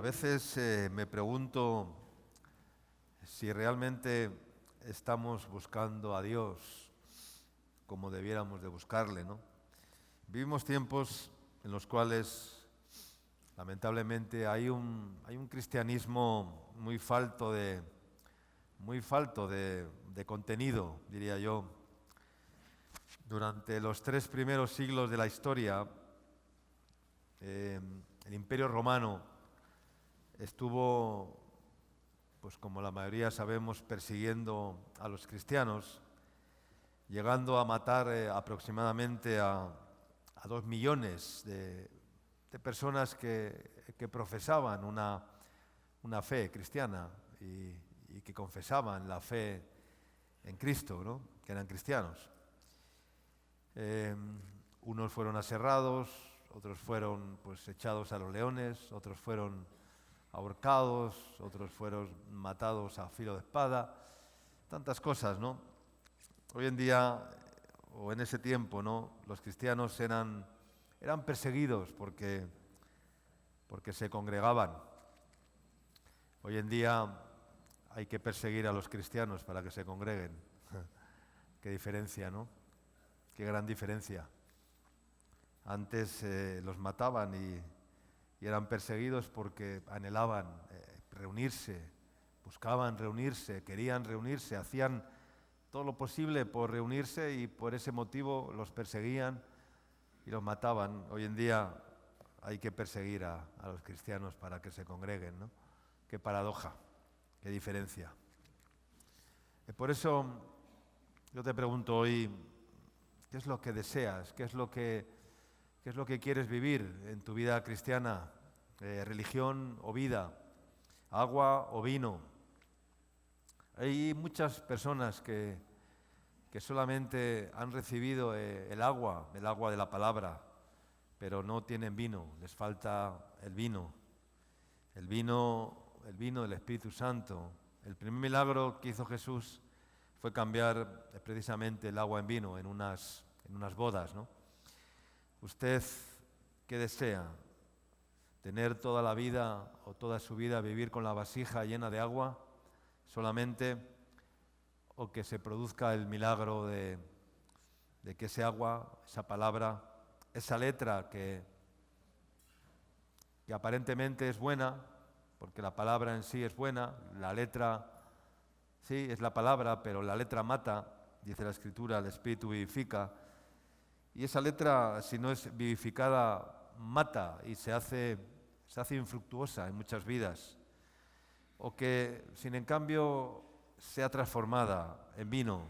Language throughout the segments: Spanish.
veces me pregunto si realmente estamos buscando a Dios como debiéramos de buscarle, ¿no? Vivimos tiempos en los cuales, lamentablemente, hay un cristianismo muy falto de contenido, diría yo. Durante los 3 primeros siglos de la historia, el Imperio Romano estuvo, pues como la mayoría sabemos, persiguiendo a los cristianos, llegando a matar aproximadamente a 2 millones de personas que profesaban una fe cristiana y que confesaban la fe en Cristo, ¿no? Que eran cristianos. Unos fueron aserrados, otros fueron pues echados a los leones, otros fueron ahorcados, otros fueron matados a filo de espada, tantas cosas, ¿no? Hoy en día, o en ese tiempo, ¿no? Los cristianos eran perseguidos porque se congregaban. Hoy en día hay que perseguir a los cristianos para que se congreguen. Qué diferencia, ¿no? Qué gran diferencia. Antes los mataban y eran perseguidos porque anhelaban reunirse, buscaban reunirse, querían reunirse, hacían todo lo posible por reunirse y por ese motivo los perseguían y los mataban. Hoy en día hay que perseguir a los cristianos para que se congreguen, ¿no? Qué paradoja, qué diferencia. Por eso yo te pregunto hoy, ¿qué es lo que deseas? ¿Qué es lo que quieres vivir en tu vida cristiana? ¿Religión o vida? ¿Agua o vino? Hay muchas personas que solamente han recibido el agua de la palabra, pero no tienen vino, les falta el vino del Espíritu Santo. El primer milagro que hizo Jesús fue cambiar precisamente el agua en vino en unas bodas, ¿no? ¿Usted qué desea? ¿Tener toda la vida o toda su vida vivir con la vasija llena de agua solamente, o que se produzca el milagro de que ese agua, esa palabra, esa letra que aparentemente es buena, porque la palabra en sí es buena, la letra sí es la palabra, pero la letra mata, dice la Escritura, el Espíritu vivifica, y esa letra, si no es vivificada, mata y se hace infructuosa en muchas vidas, o que, sin en cambio, sea transformada en vino,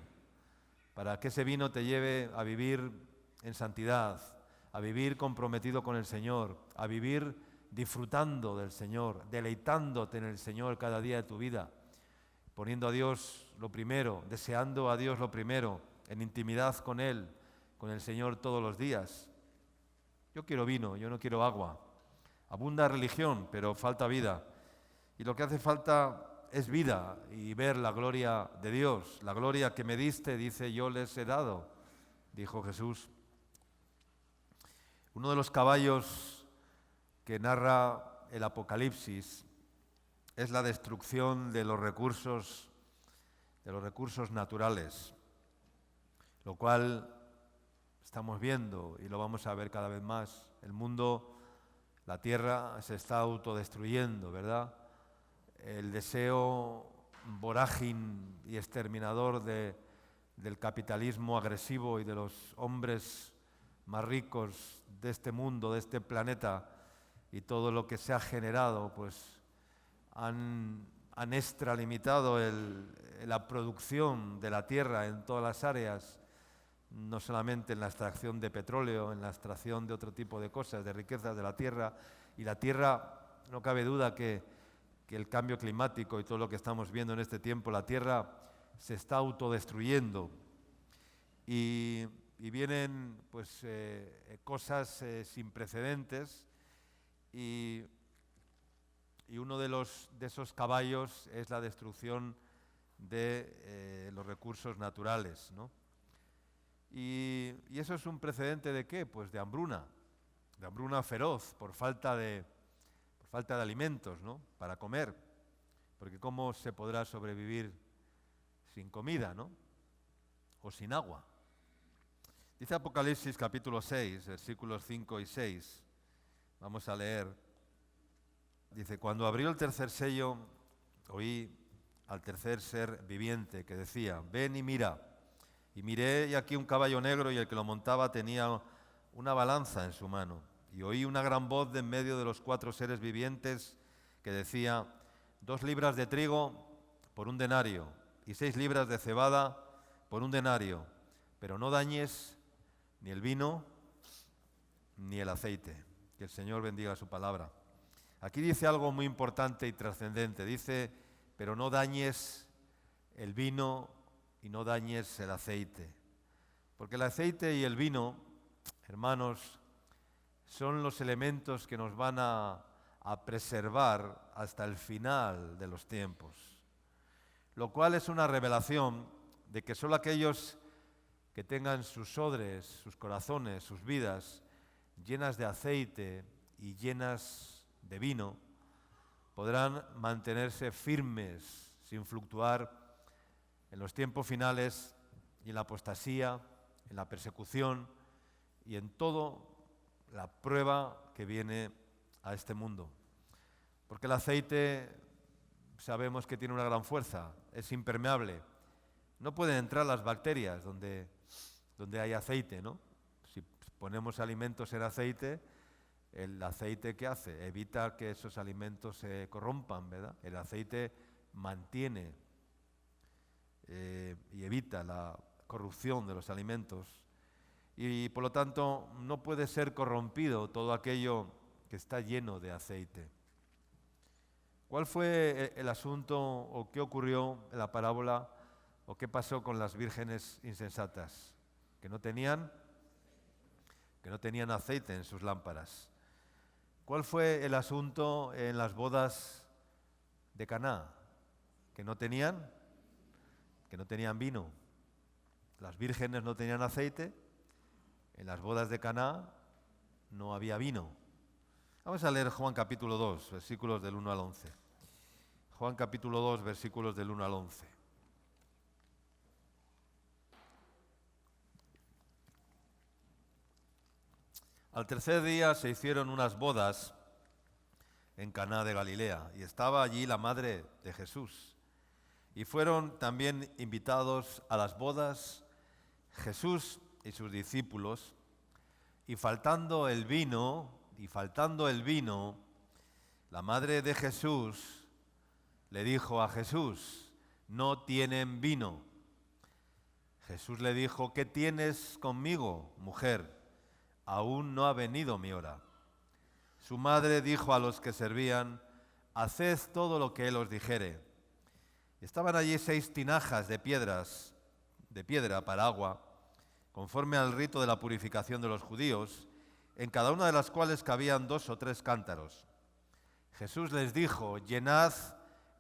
para que ese vino te lleve a vivir en santidad, a vivir comprometido con el Señor, a vivir disfrutando del Señor, deleitándote en el Señor cada día de tu vida, poniendo a Dios lo primero, deseando a Dios lo primero, en intimidad con Él, con el Señor todos los días. Yo quiero vino, yo no quiero agua. Abunda religión, pero falta vida. Y lo que hace falta es vida y ver la gloria de Dios. La gloria que me diste, dice, yo les he dado, dijo Jesús. Uno de los caballos que narra el Apocalipsis es la destrucción de los recursos naturales, lo cual estamos viendo y lo vamos a ver cada vez más. El mundo, la tierra se está autodestruyendo, ¿verdad? El deseo vorágine y exterminador del capitalismo agresivo y de los hombres más ricos de este mundo, de este planeta, y todo lo que se ha generado, pues han extralimitado la producción de la tierra en todas las áreas, no solamente en la extracción de petróleo, en la extracción de otro tipo de cosas, de riquezas de la tierra. Y la tierra, no cabe duda que el cambio climático y todo lo que estamos viendo en este tiempo, la tierra se está autodestruyendo. Y vienen pues cosas sin precedentes, y uno de esos caballos es la destrucción de los recursos naturales, ¿no? Y eso es un precedente ¿de qué? Pues de hambruna feroz, por falta de falta de alimentos, ¿no?, para comer, porque ¿cómo se podrá sobrevivir sin comida, ¿no?, o sin agua? Dice Apocalipsis capítulo 6, versículos 5 y 6. Vamos a leer. Dice: cuando abrió el tercer sello, oí al tercer ser viviente que decía: ven y mira. Y miré, y aquí un caballo negro, y el que lo montaba tenía una balanza en su mano. Y oí una gran voz de en medio de los 4 seres vivientes que decía: 2 libras de trigo por 1 denario, y 6 libras de cebada por 1 denario, pero no dañes ni el vino ni el aceite. Que el Señor bendiga su palabra. Aquí dice algo muy importante y trascendente. Dice: pero no dañes el vino y no dañes el aceite. Porque el aceite y el vino, hermanos, son los elementos que nos van a preservar hasta el final de los tiempos. Lo cual es una revelación de que solo aquellos que tengan sus odres, sus corazones, sus vidas llenas de aceite y llenas de vino, podrán mantenerse firmes sin fluctuar en los tiempos finales y en la apostasía, en la persecución y en toda la prueba que viene a este mundo. Porque el aceite sabemos que tiene una gran fuerza, es impermeable. No pueden entrar las bacterias donde hay aceite, ¿no? Si ponemos alimentos en aceite, ¿el aceite qué hace? Evita que esos alimentos se corrompan, ¿verdad? El aceite mantiene y evita la corrupción de los alimentos. Y por lo tanto no puede ser corrompido todo aquello que está lleno de aceite. ¿Cuál fue el asunto o qué ocurrió en la parábola o qué pasó con las vírgenes insensatas? Que no tenían aceite en sus lámparas. ¿Cuál fue el asunto en las bodas de Caná? Que no tenían vino. Las vírgenes no tenían aceite, en las bodas de Caná no había vino. Vamos a leer Juan capítulo 2, versículos del 1 al 11. Juan capítulo 2, versículos del 1 al 11. Al tercer día se hicieron unas bodas en Caná de Galilea, y estaba allí la madre de Jesús. Y fueron también invitados a las bodas Jesús y sus discípulos, y faltando el vino, la madre de Jesús le dijo a Jesús: no tienen vino. Jesús le dijo: ¿qué tienes conmigo, mujer? Aún no ha venido mi hora. Su madre dijo a los que servían: haced todo lo que él os dijere. Estaban allí 6 tinajas de piedra para agua, conforme al rito de la purificación de los judíos, en cada una de las cuales cabían 2 o 3 cántaros. Jesús les dijo: llenad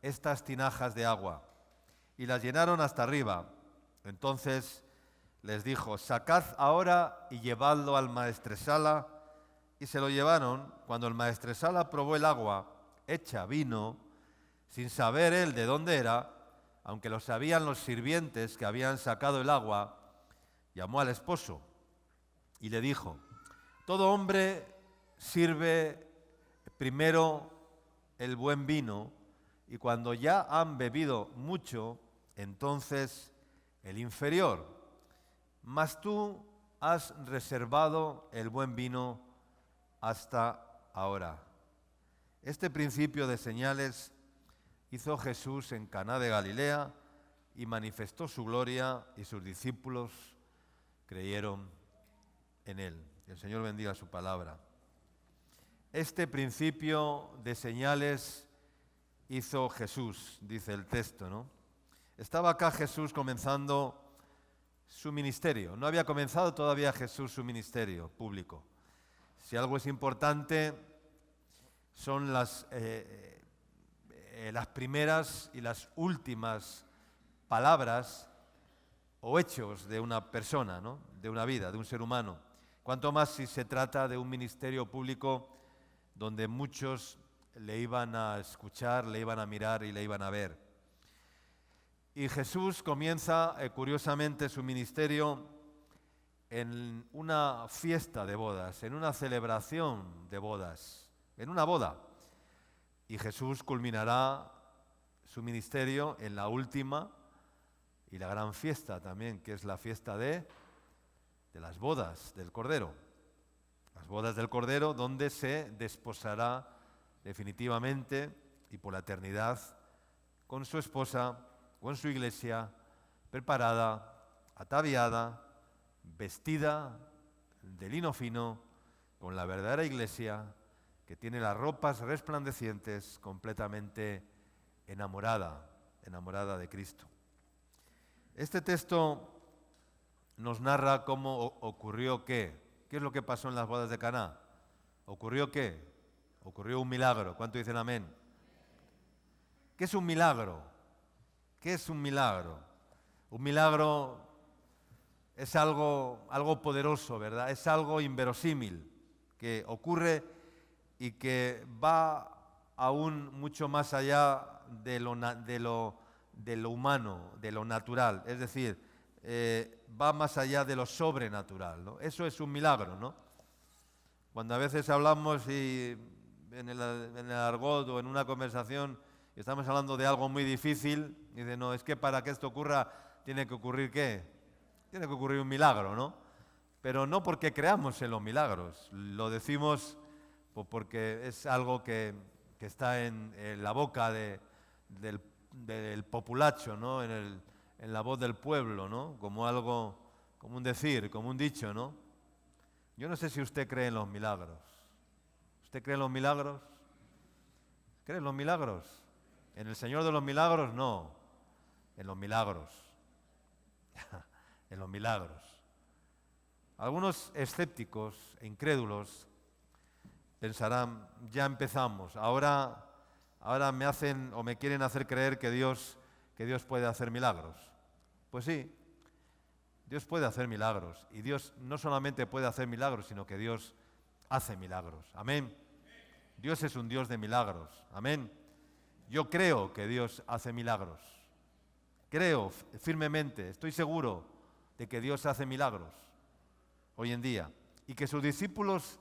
estas tinajas de agua. Y las llenaron hasta arriba. Entonces les dijo: sacad ahora y llevadlo al maestresala. Y se lo llevaron. Cuando el maestresala probó el agua hecha vino, sin saber él de dónde era, aunque lo sabían los sirvientes que habían sacado el agua, llamó al esposo y le dijo: todo hombre sirve primero el buen vino, y cuando ya han bebido mucho, entonces el inferior. Mas tú has reservado el buen vino hasta ahora. Este principio de señales hizo Jesús en Caná de Galilea y manifestó su gloria, y sus discípulos creyeron en él. El Señor bendiga su palabra. Este principio de señales hizo Jesús, dice el texto, ¿no? Estaba acá Jesús comenzando su ministerio. No había comenzado todavía Jesús su ministerio público. Si algo es importante, son las primeras y las últimas palabras o hechos de una persona, ¿no? De una vida, de un ser humano. Cuanto más si se trata de un ministerio público donde muchos le iban a escuchar, le iban a mirar y le iban a ver. Y Jesús comienza, curiosamente, su ministerio en una fiesta de bodas, en una celebración de bodas, en una boda. Y Jesús culminará su ministerio en la última y la gran fiesta también, que es la fiesta de las bodas del Cordero. Las bodas del Cordero, donde se desposará definitivamente y por la eternidad con su esposa, con su iglesia, preparada, ataviada, vestida de lino fino, con la verdadera iglesia, que tiene las ropas resplandecientes, completamente enamorada de Cristo. Este texto nos narra cómo ocurrió qué. ¿Qué es lo que pasó en las bodas de Caná? ¿Ocurrió qué? Ocurrió un milagro. ¿Cuánto dicen amén? ¿Qué es un milagro? ¿Qué es un milagro? Un milagro es algo poderoso, ¿verdad? Es algo inverosímil que ocurre y que va aún mucho más allá de lo humano, de lo natural. Es decir, va más allá de lo sobrenatural, ¿no? Eso es un milagro, ¿no? Cuando a veces hablamos y en el argot o en una conversación estamos hablando de algo muy difícil, y dice, no, es que para que esto ocurra tiene que ocurrir ¿qué? Tiene que ocurrir un milagro, ¿no? Pero no porque creamos en los milagros, lo decimos porque es algo que está en la boca del populacho, ¿no? En la voz del pueblo, ¿no? Como algo, como un decir, como un dicho, ¿no? Yo no sé si usted cree en los milagros. ¿Usted cree en los milagros? ¿Cree en los milagros? ¿En el Señor de los milagros? No. En los milagros. En los milagros. Algunos escépticos e incrédulos pensarán, ya empezamos, ahora me hacen o me quieren hacer creer que Dios puede hacer milagros. Pues sí, Dios puede hacer milagros. Y Dios no solamente puede hacer milagros, sino que Dios hace milagros. Amén. Dios es un Dios de milagros. Amén. Yo creo que Dios hace milagros. Creo firmemente, estoy seguro de que Dios hace milagros hoy en día. Y que sus discípulos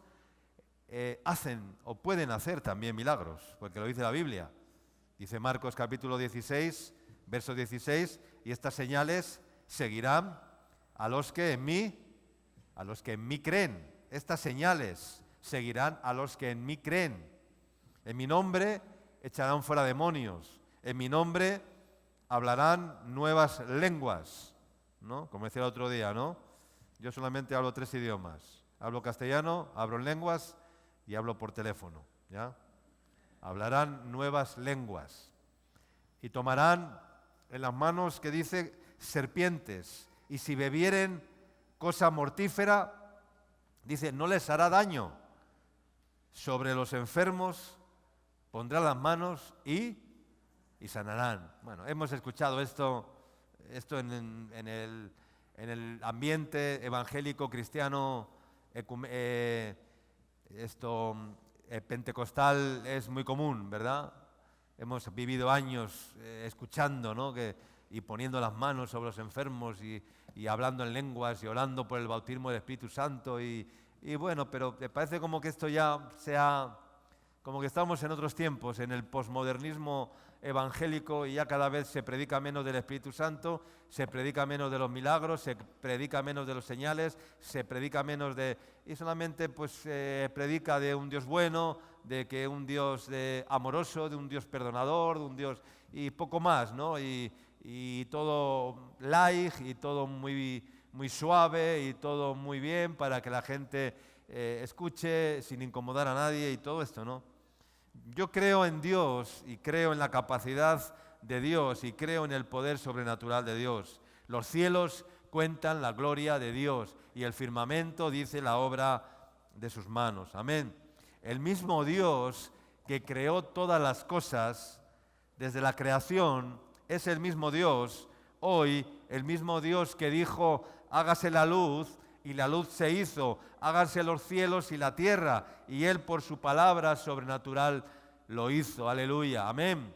hacen o pueden hacer también milagros, porque lo dice la Biblia. Dice Marcos capítulo 16, verso 16, y estas señales seguirán a los que en mí creen. Estas señales seguirán a los que en mí creen. En mi nombre echarán fuera demonios. En mi nombre hablarán nuevas lenguas, ¿no? Como decía el otro día, ¿no? Yo solamente hablo 3 idiomas. Hablo castellano, hablo en lenguas y hablo por teléfono, ¿ya? Hablarán nuevas lenguas. Y tomarán en las manos, que dice, serpientes. Y si bebieren cosa mortífera, dice, no les hará daño. Sobre los enfermos pondrán las manos y sanarán. Bueno, hemos escuchado esto en el ambiente evangélico cristiano pentecostal es muy común, ¿verdad? Hemos vivido años escuchando, ¿no? Y poniendo las manos sobre los enfermos y hablando en lenguas y orando por el bautismo del Espíritu Santo y bueno, pero me parece como que esto ya como que estamos en otros tiempos, en el posmodernismo evangélico, y ya cada vez se predica menos del Espíritu Santo, se predica menos de los milagros, se predica menos de los señales, se predica menos y solamente pues se predica de un Dios bueno, de que un Dios amoroso, de un Dios perdonador, de un Dios y poco más, ¿no? Y todo light y todo muy, muy suave y todo muy bien para que la gente escuche sin incomodar a nadie y todo esto, ¿no? Yo creo en Dios y creo en la capacidad de Dios y creo en el poder sobrenatural de Dios. Los cielos cuentan la gloria de Dios y el firmamento dice la obra de sus manos. Amén. El mismo Dios que creó todas las cosas desde la creación es el mismo Dios hoy, el mismo Dios que dijo, hágase la luz, y la luz se hizo, háganse los cielos y la tierra, y Él por su palabra sobrenatural lo hizo. Aleluya, amén.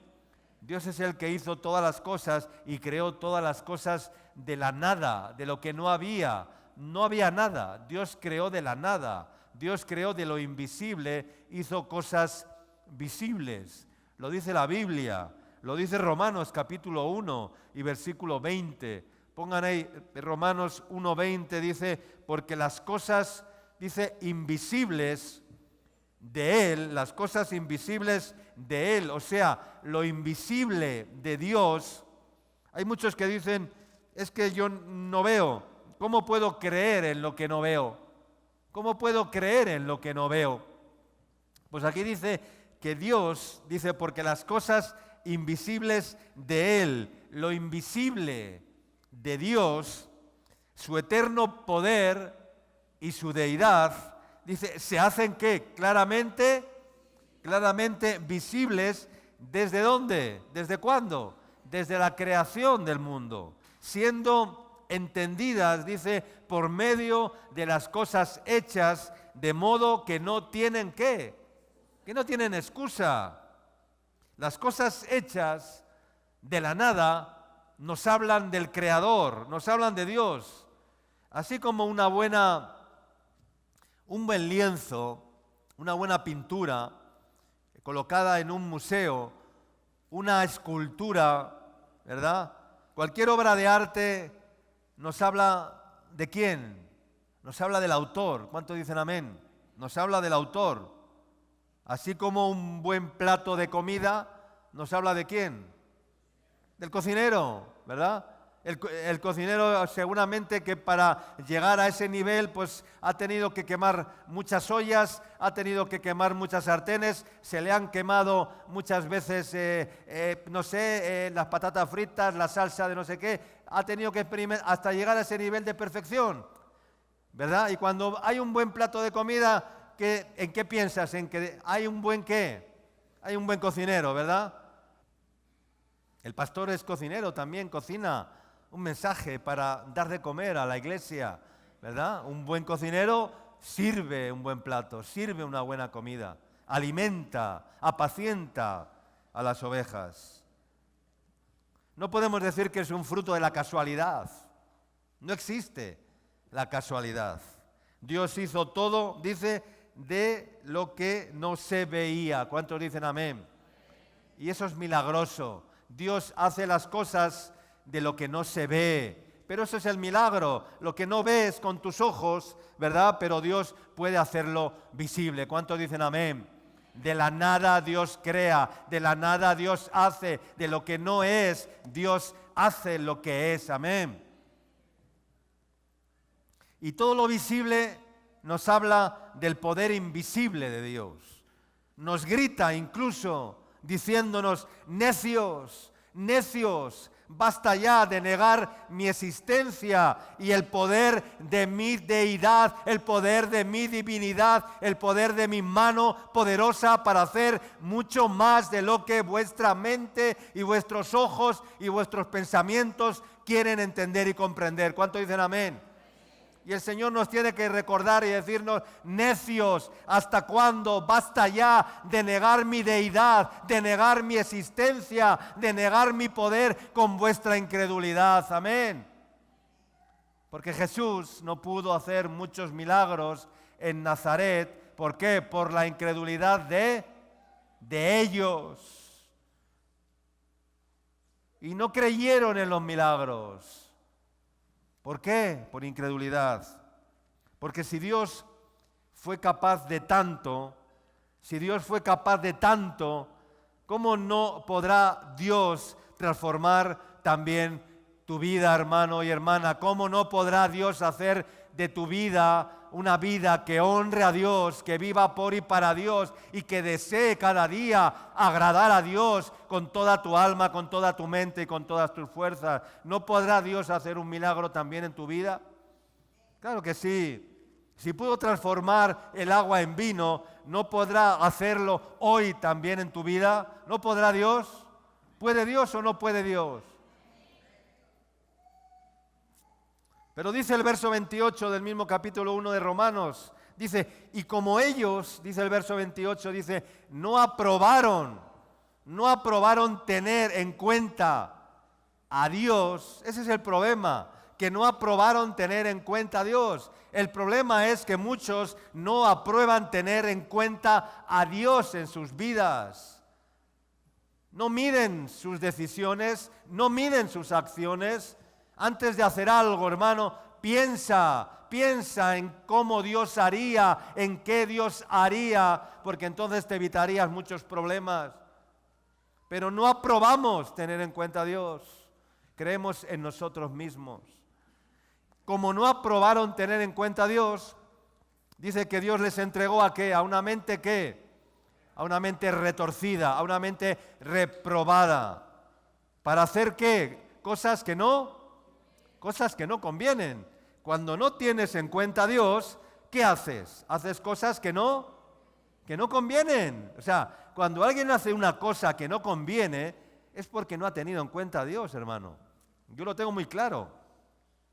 Dios es el que hizo todas las cosas y creó todas las cosas de la nada, de lo que no había. No había nada, Dios creó de la nada. Dios creó de lo invisible, hizo cosas visibles. Lo dice la Biblia, lo dice Romanos capítulo 1 y versículo 20. Pongan ahí, Romanos 1:20 dice, porque las cosas, dice, invisibles de Él, las cosas invisibles de Él, o sea, lo invisible de Dios. Hay muchos que dicen, es que yo no veo, ¿cómo puedo creer en lo que no veo? ¿Cómo puedo creer en lo que no veo? Pues aquí dice que Dios, dice, porque las cosas invisibles de Él, lo invisible de Dios, su eterno poder y su deidad, dice, se hacen ¿qué? Claramente visibles. ¿Desde dónde? ¿Desde cuándo? Desde la creación del mundo, siendo entendidas, dice, por medio de las cosas hechas, de modo que no tienen ¿qué? Que no tienen excusa. Las cosas hechas de la nada nos hablan del Creador, nos hablan de Dios. Así como un buen lienzo, una buena pintura colocada en un museo, una escultura, ¿verdad? Cualquier obra de arte nos habla ¿de quién? Nos habla del autor. ¿Cuántos dicen amén? Nos habla del autor. Así como un buen plato de comida nos habla ¿de quién? Del cocinero, ¿verdad? El cocinero seguramente que para llegar a ese nivel pues ha tenido que quemar muchas ollas, ha tenido que quemar muchas sartenes, se le han quemado muchas veces, las patatas fritas, la salsa de no sé qué, ha tenido que experimentar hasta llegar a ese nivel de perfección, ¿verdad? Y cuando hay un buen plato de comida, ¿en qué piensas? En que hay un buen ¿qué? Hay un buen cocinero, ¿verdad? El pastor es cocinero, también cocina un mensaje para dar de comer a la iglesia, ¿verdad? Un buen cocinero sirve un buen plato, sirve una buena comida, alimenta, apacienta a las ovejas. No podemos decir que es un fruto de la casualidad. No existe la casualidad. Dios hizo todo, dice, de lo que no se veía. ¿Cuántos dicen amén? Y eso es milagroso. Dios hace las cosas de lo que no se ve. Pero eso es el milagro, lo que no ves con tus ojos, ¿verdad? Pero Dios puede hacerlo visible. ¿Cuántos dicen amén? De la nada Dios crea, de la nada Dios hace, de lo que no es, Dios hace lo que es. Amén. Y todo lo visible nos habla del poder invisible de Dios. Nos grita incluso diciéndonos, necios, necios, basta ya de negar mi existencia y el poder de mi deidad, el poder de mi divinidad, el poder de mi mano poderosa para hacer mucho más de lo que vuestra mente y vuestros ojos y vuestros pensamientos quieren entender y comprender. ¿Cuántos dicen amén? Y el Señor nos tiene que recordar y decirnos, necios, ¿hasta cuándo? Basta ya de negar mi deidad, de negar mi existencia, de negar mi poder con vuestra incredulidad. Amén. Porque Jesús no pudo hacer muchos milagros en Nazaret. ¿Por qué? Por la incredulidad de ellos. Y no creyeron en los milagros. ¿Por qué? Por incredulidad. Porque si Dios fue capaz de tanto, ¿cómo no podrá Dios transformar también tu vida, hermano y hermana? ¿Cómo no podrá Dios hacer de tu vida una vida que honre a Dios, que viva por y para Dios y que desee cada día agradar a Dios con toda tu alma, con toda tu mente y con todas tus fuerzas? ¿No podrá Dios hacer un milagro también en tu vida? Claro que sí. Si pudo transformar el agua en vino, ¿no podrá hacerlo hoy también en tu vida? ¿No podrá Dios? ¿Puede Dios o no puede Dios? Pero dice el verso 28 del mismo capítulo 1 de Romanos, Dice, y como ellos, dice el verso 28, dice, no aprobaron tener en cuenta a Dios. Ese es el problema, que no aprobaron tener en cuenta a Dios. El problema es que muchos no aprueban tener en cuenta a Dios en sus vidas. No miden sus decisiones, no miden sus acciones. Antes de hacer algo, hermano, piensa en cómo Dios haría, en qué Dios haría, porque entonces te evitarías muchos problemas. Pero no aprobamos tener en cuenta a Dios. Creemos en nosotros mismos. Como no aprobaron tener en cuenta a Dios, dice que Dios les entregó ¿a qué? A una mente ¿qué? A una mente retorcida, a una mente reprobada. ¿Para hacer qué? Cosas que no convienen. Cuando no tienes en cuenta a Dios, ¿qué haces? Haces cosas que no convienen. O sea, cuando alguien hace una cosa que no conviene, es porque no ha tenido en cuenta a Dios, hermano. Yo lo tengo muy claro.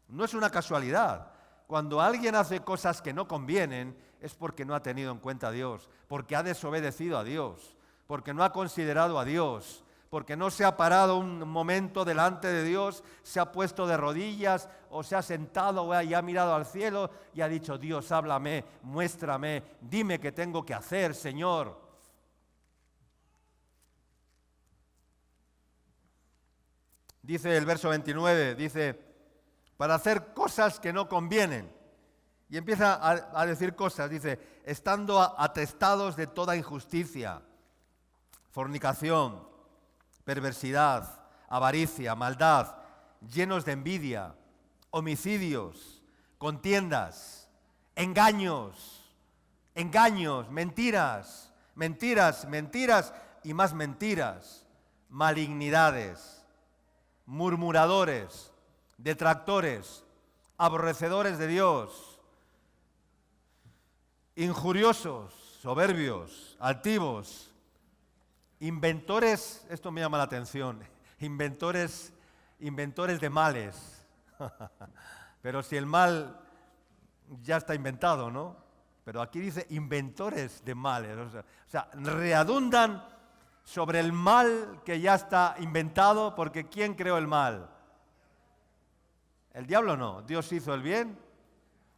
No es una casualidad. Cuando alguien hace cosas que no convienen, es porque no ha tenido en cuenta a Dios, porque ha desobedecido a Dios, porque no ha considerado a Dios, porque no se ha parado un momento delante de Dios, se ha puesto de rodillas o se ha sentado y ha mirado al cielo y ha dicho, Dios, háblame, muéstrame, dime qué tengo que hacer, Señor. Dice el verso 29, dice, para hacer cosas que no convienen. Y empieza a decir cosas, dice, estando atestados de toda injusticia, fornicación, perversidad, avaricia, maldad, llenos de envidia, homicidios, contiendas, engaños, mentiras y más mentiras, malignidades, murmuradores, detractores, aborrecedores de Dios, injuriosos, soberbios, altivos, inventores, esto me llama la atención, inventores de males. Pero si el mal ya está inventado, ¿no? Pero aquí dice inventores de males, o sea, redundan sobre el mal que ya está inventado, porque ¿quién creó el mal? El diablo no, Dios hizo el bien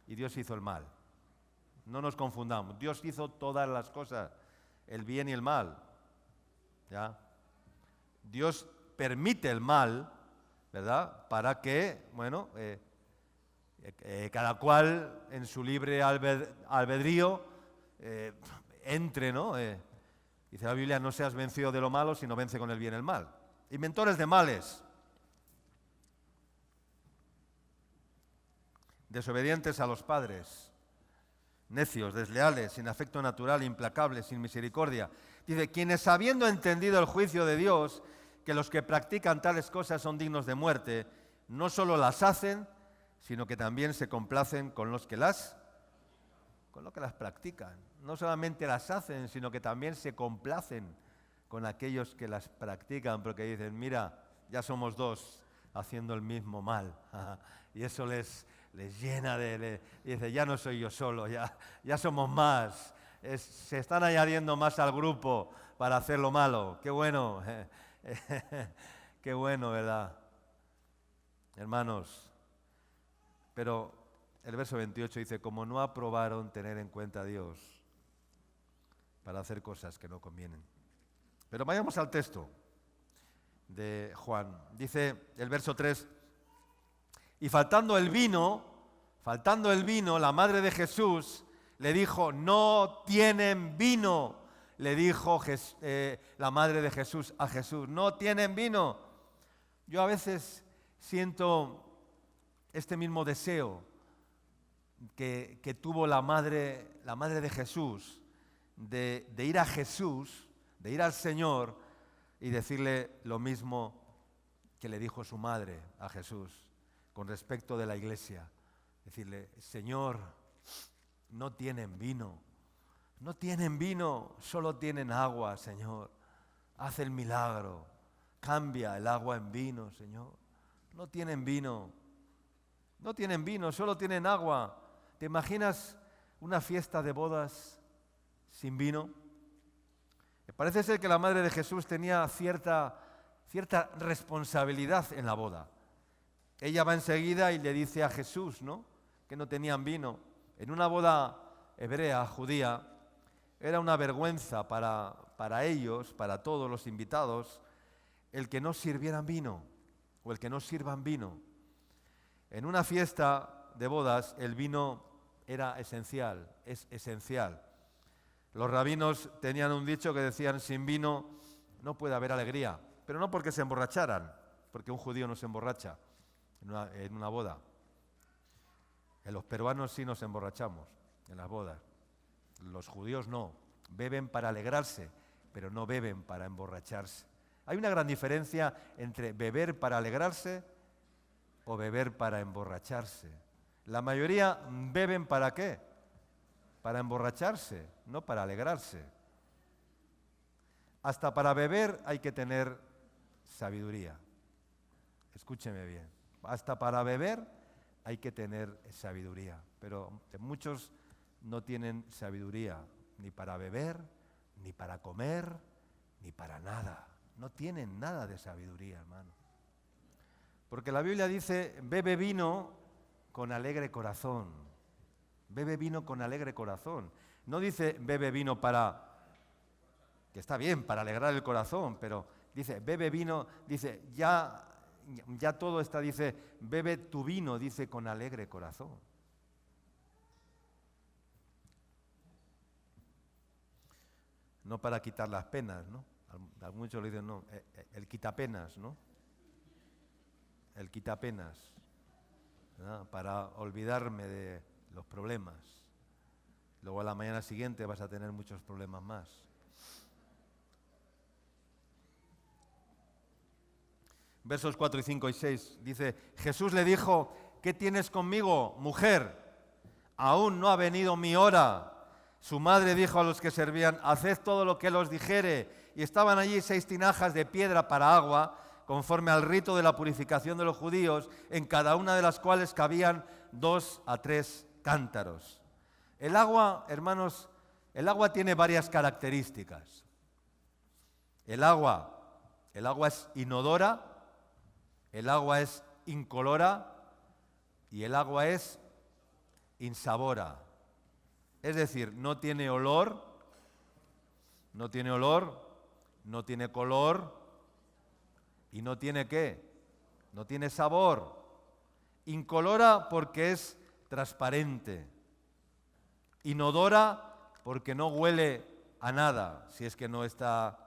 y Dios hizo el mal. No nos confundamos, Dios hizo todas las cosas, el bien y el mal. ¿Ya? Dios permite el mal, ¿verdad? Para que, bueno, cada cual en su libre albedrío entre, ¿no? Dice la Biblia, no seas vencido de lo malo, sino vence con el bien el mal. Inventores de males. Desobedientes a los padres, necios, desleales, sin afecto natural, implacables, sin misericordia. Dice, quienes habiendo entendido el juicio de Dios, que los que practican tales cosas son dignos de muerte, no solo las hacen, sino que también se complacen con lo que las practican. No solamente las hacen, sino que también se complacen con aquellos que las practican, porque dicen, mira, ya somos dos haciendo el mismo mal. Y eso les llena y dice, ya no soy yo solo, ya somos más. Se están añadiendo más al grupo para hacer lo malo. Qué bueno, qué bueno, ¿verdad? Hermanos, pero el verso 28 dice, como no aprobaron tener en cuenta a Dios para hacer cosas que no convienen. Pero vayamos al texto de Juan. Dice el verso 3, y faltando el vino, la madre de Jesús le dijo, no tienen vino. Le dijo la madre de Jesús a Jesús, no tienen vino. Yo a veces siento este mismo deseo que tuvo la madre de Jesús, de ir a Jesús, de ir al Señor y decirle lo mismo que le dijo su madre a Jesús con respecto de la iglesia. Decirle, Señor, no tienen vino, solo tienen agua, Señor. Haz el milagro, cambia el agua en vino, Señor. No tienen vino, solo tienen agua. ¿Te imaginas una fiesta de bodas sin vino. Parece ser que la madre de Jesús tenía cierta responsabilidad en la boda. Ella va enseguida y le dice a Jesús, ¿no?, que no tenían vino. En una boda hebrea, judía, era una vergüenza para ellos, para todos los invitados, el que no sirvieran vino o el que no sirvan vino. En una fiesta de bodas el vino era esencial, es esencial. Los rabinos tenían un dicho que decían: sin vino no puede haber alegría, pero no porque se emborracharan, porque un judío no se emborracha en una boda. En los peruanos sí nos emborrachamos en las bodas, los judíos no, beben para alegrarse, pero no beben para emborracharse. Hay una gran diferencia entre beber para alegrarse o beber para emborracharse. La mayoría beben ¿para qué? Para emborracharse, no para alegrarse. Hasta para beber hay que tener sabiduría. Escúcheme bien. Hasta para beber hay que tener sabiduría. Pero muchos no tienen sabiduría ni para beber, ni para comer, ni para nada. No tienen nada de sabiduría, hermano. Porque la Biblia dice: bebe vino con alegre corazón. Bebe vino con alegre corazón. No dice bebe vino para, que está bien, para alegrar el corazón, pero dice bebe vino, dice ya todo está, dice bebe tu vino, dice con alegre corazón. No para quitar las penas, ¿no? A muchos le dicen, no, el quitapenas, ¿no? El quitapenas, ¿no? Para olvidarme de los problemas. Luego a la mañana siguiente vas a tener muchos problemas más. Versos 4 y 5 y 6 dice: Jesús le dijo: ¿qué tienes conmigo, mujer? Aún no ha venido mi hora. Su madre dijo a los que servían: haced todo lo que él os dijere. Y estaban allí 6 tinajas de piedra para agua, conforme al rito de la purificación de los judíos, en cada una de las cuales cabían 2 a 3 cántaros. El agua, hermanos, el agua tiene varias características. El agua es inodora, el agua es incolora y el agua es insabora. Es decir, no tiene olor, no tiene color y no tiene ¿qué? No tiene sabor. Incolora porque es transparente. Inodora porque no huele a nada, si es que no está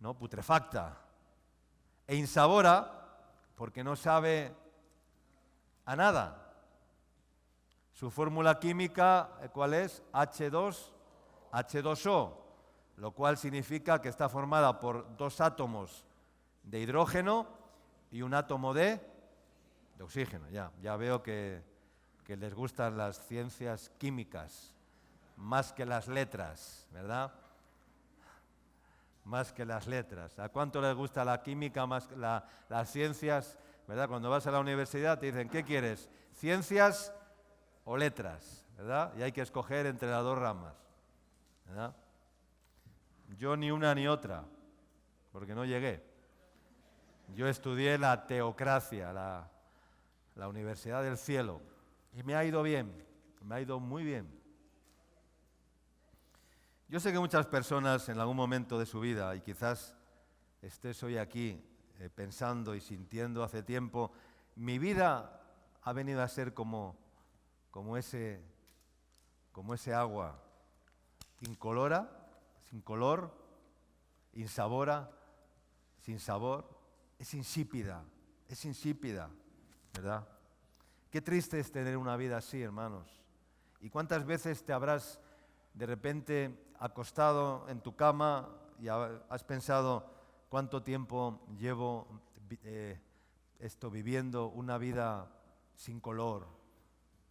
no putrefacta. E insabora porque no sabe a nada. Su fórmula química, ¿cuál es? H2O, lo cual significa que está formada por 2 átomos de hidrógeno y un átomo de oxígeno. Ya veo que les gustan las ciencias químicas más que las letras, ¿verdad? Más que las letras. ¿A cuánto les gusta la química más que las ciencias? ¿Verdad? Cuando vas a la universidad te dicen: ¿qué quieres? ¿Ciencias o letras? ¿Verdad? Y hay que escoger entre las 2 ramas, ¿verdad? Yo ni una ni otra, porque no llegué. Yo estudié la teocracia, la Universidad del Cielo, y me ha ido bien, me ha ido muy bien. Yo sé que muchas personas en algún momento de su vida, y quizás estés hoy aquí pensando y sintiendo hace tiempo, mi vida ha venido a ser como ese agua, incolora, sin color, insabora, sin sabor, es insípida, ¿verdad? Qué triste es tener una vida así, hermanos. ¿Y cuántas veces te habrás de repente acostado en tu cama y has pensado: cuánto tiempo llevo viviendo una vida sin color,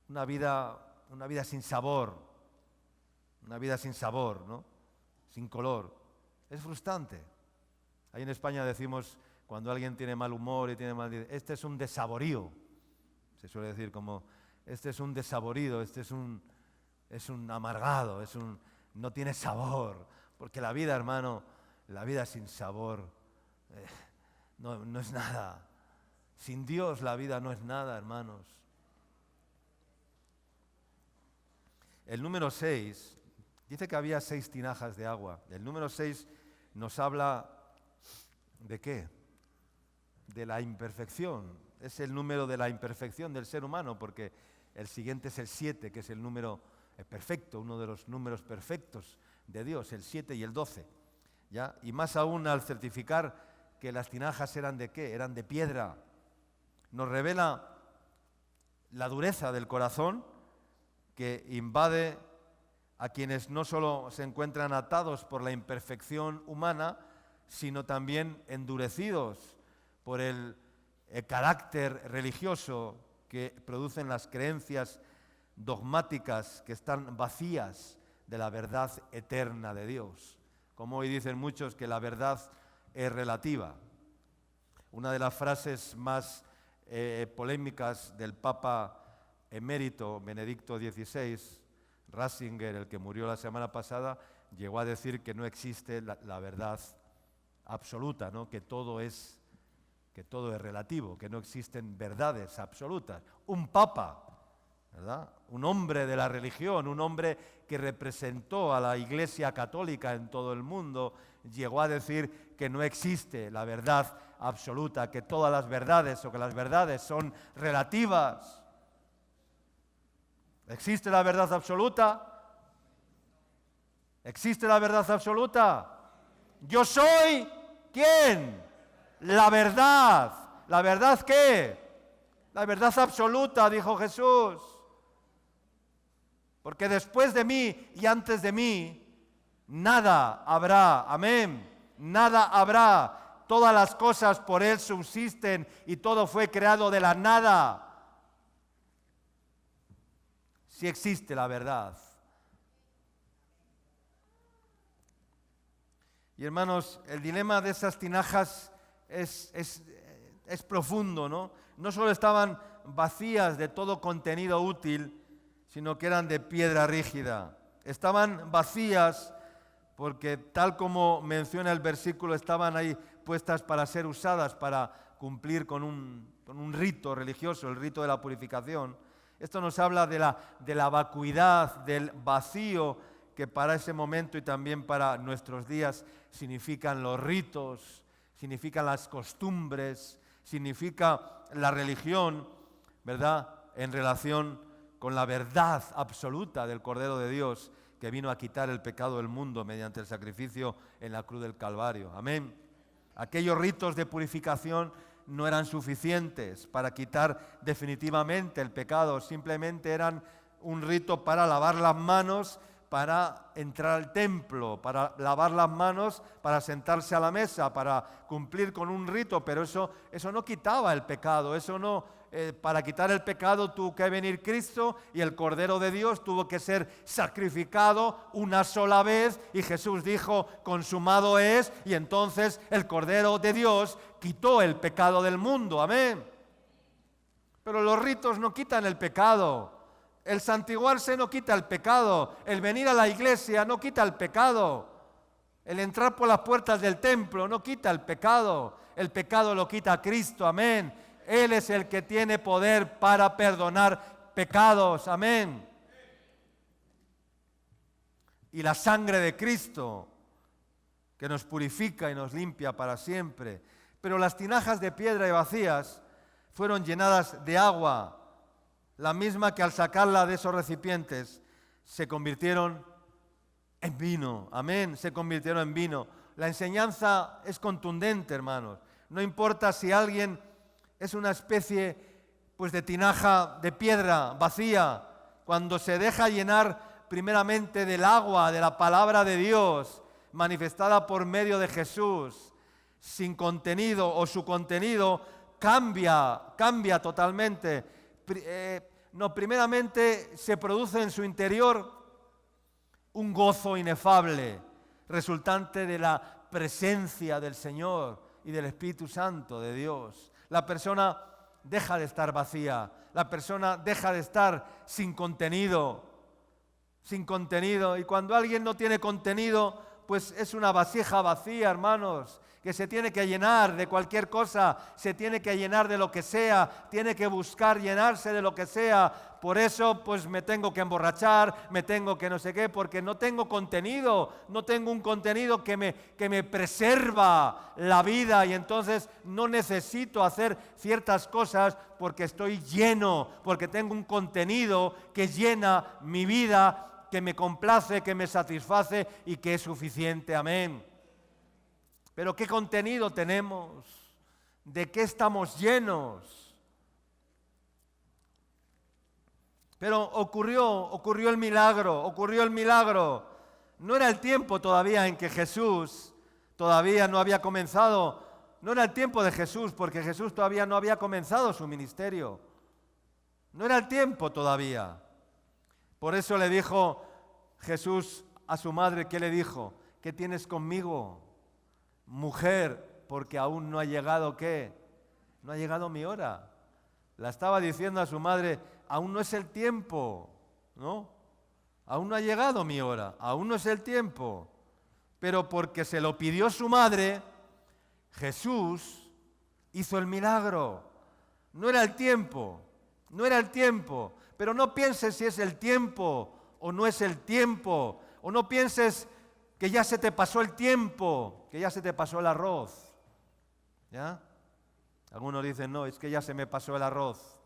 una vida sin sabor, ¿no? Sin color. Es frustrante. Ahí en España decimos, cuando alguien tiene mal humor y tiene mal... este es un desaborío. Se suele decir como este es un desaborido, este es un amargado, no tiene sabor. Porque la vida, hermano, la vida sin sabor no es nada. Sin Dios la vida no es nada, hermanos. El número 6, dice que había 6 tinajas de agua. El número 6 nos habla ¿de qué? De la imperfección. Es el número de la imperfección del ser humano, porque el siguiente es el 7, que es el número perfecto, uno de los números perfectos de Dios, el 7 y el 12. ¿Ya? Y más aún al certificar que las tinajas eran ¿de qué? Eran de piedra. Nos revela la dureza del corazón que invade a quienes no solo se encuentran atados por la imperfección humana, sino también endurecidos por el carácter religioso que producen las creencias dogmáticas que están vacías de la verdad eterna de Dios. Como hoy dicen muchos que la verdad es relativa. Una de las frases más polémicas del Papa emérito Benedicto XVI, Ratzinger, el que murió la semana pasada, llegó a decir que no existe la verdad absoluta, ¿no? que todo es relativo, que no existen verdades absolutas. Un papa, ¿verdad? Un hombre de la religión, un hombre que representó a la Iglesia católica en todo el mundo, llegó a decir que no existe la verdad absoluta, que todas las verdades o que las verdades son relativas. ¿Existe la verdad absoluta? ¿Existe la verdad absoluta? Yo soy, ¿quién? La verdad. ¿La verdad qué? La verdad absoluta, dijo Jesús. Porque después de mí y antes de mí, nada habrá. Amén. Nada habrá. Todas las cosas por Él subsisten y todo fue creado de la nada. Si existe la verdad. Y hermanos, el dilema de esas tinajas es profundo, ¿no? No solo estaban vacías de todo contenido útil, sino que eran de piedra rígida. Estaban vacías porque, tal como menciona el versículo, estaban ahí puestas para ser usadas, para cumplir con un rito religioso, el rito de la purificación. Esto nos habla de la vacuidad, del vacío que para ese momento y también para nuestros días significan los ritos, significan las costumbres, significa la religión, ¿verdad?, en relación con la verdad absoluta del Cordero de Dios que vino a quitar el pecado del mundo mediante el sacrificio en la cruz del Calvario. Amén. Aquellos ritos de purificación no eran suficientes para quitar definitivamente el pecado, simplemente eran un rito para lavar las manos, para entrar al templo, para lavar las manos, para sentarse a la mesa, para cumplir con un rito, pero eso no quitaba el pecado, para quitar el pecado tuvo que venir Cristo y el Cordero de Dios tuvo que ser sacrificado una sola vez y Jesús dijo, consumado es, y entonces el Cordero de Dios quitó el pecado del mundo, amén. Pero los ritos no quitan el pecado. El santiguarse no quita el pecado, el venir a la iglesia no quita el pecado, el entrar por las puertas del templo no quita el pecado lo quita Cristo, amén. Él es el que tiene poder para perdonar pecados, amén. Y la sangre de Cristo que nos purifica y nos limpia para siempre. Pero las tinajas de piedra y vacías fueron llenadas de agua, la misma que al sacarla de esos recipientes se convirtieron en vino. Amén, se convirtieron en vino. La enseñanza es contundente, hermanos. No importa si alguien es una especie de tinaja de piedra vacía, cuando se deja llenar primeramente del agua, de la palabra de Dios, manifestada por medio de Jesús, sin contenido o su contenido cambia totalmente. Primeramente se produce en su interior un gozo inefable, resultante de la presencia del Señor y del Espíritu Santo de Dios. La persona deja de estar vacía, la persona deja de estar sin contenido. Y cuando alguien no tiene contenido, pues es una vasija vacía, hermanos, que se tiene que llenar de cualquier cosa, se tiene que llenar de lo que sea, tiene que buscar llenarse de lo que sea. Por eso, pues me tengo que emborrachar, me tengo que no sé qué, porque no tengo contenido, no tengo un contenido que me preserva la vida, y entonces no necesito hacer ciertas cosas porque estoy lleno, porque tengo un contenido que llena mi vida, que me complace, que me satisface y que es suficiente. Amén. Pero ¿qué contenido tenemos? ¿De qué estamos llenos? Pero ocurrió el milagro. No era el tiempo todavía en que Jesús todavía no había comenzado. No era el tiempo de Jesús, porque Jesús todavía no había comenzado su ministerio. No era el tiempo todavía. Por eso le dijo Jesús a su madre, ¿qué le dijo? ¿Qué tienes conmigo, mujer? Porque aún no ha llegado, ¿qué? No ha llegado mi hora. La estaba diciendo a su madre, aún no es el tiempo, ¿no? Aún no ha llegado mi hora, aún no es el tiempo. Pero porque se lo pidió su madre, Jesús hizo el milagro. No era el tiempo. Pero no pienses si es el tiempo o no es el tiempo. O no pienses que ya se te pasó el tiempo, que ya se te pasó el arroz. ¿Ya? Algunos dicen, no, es que ya se me pasó el arroz,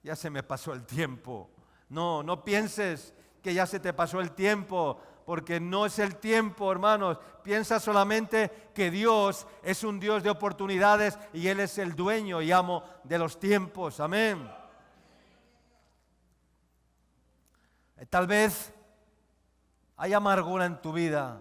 ya se me pasó el tiempo. No pienses que ya se te pasó el tiempo, porque no es el tiempo, hermanos. Piensa solamente que Dios es un Dios de oportunidades y Él es el dueño y amo de los tiempos. Amén. Tal vez hay amargura en tu vida.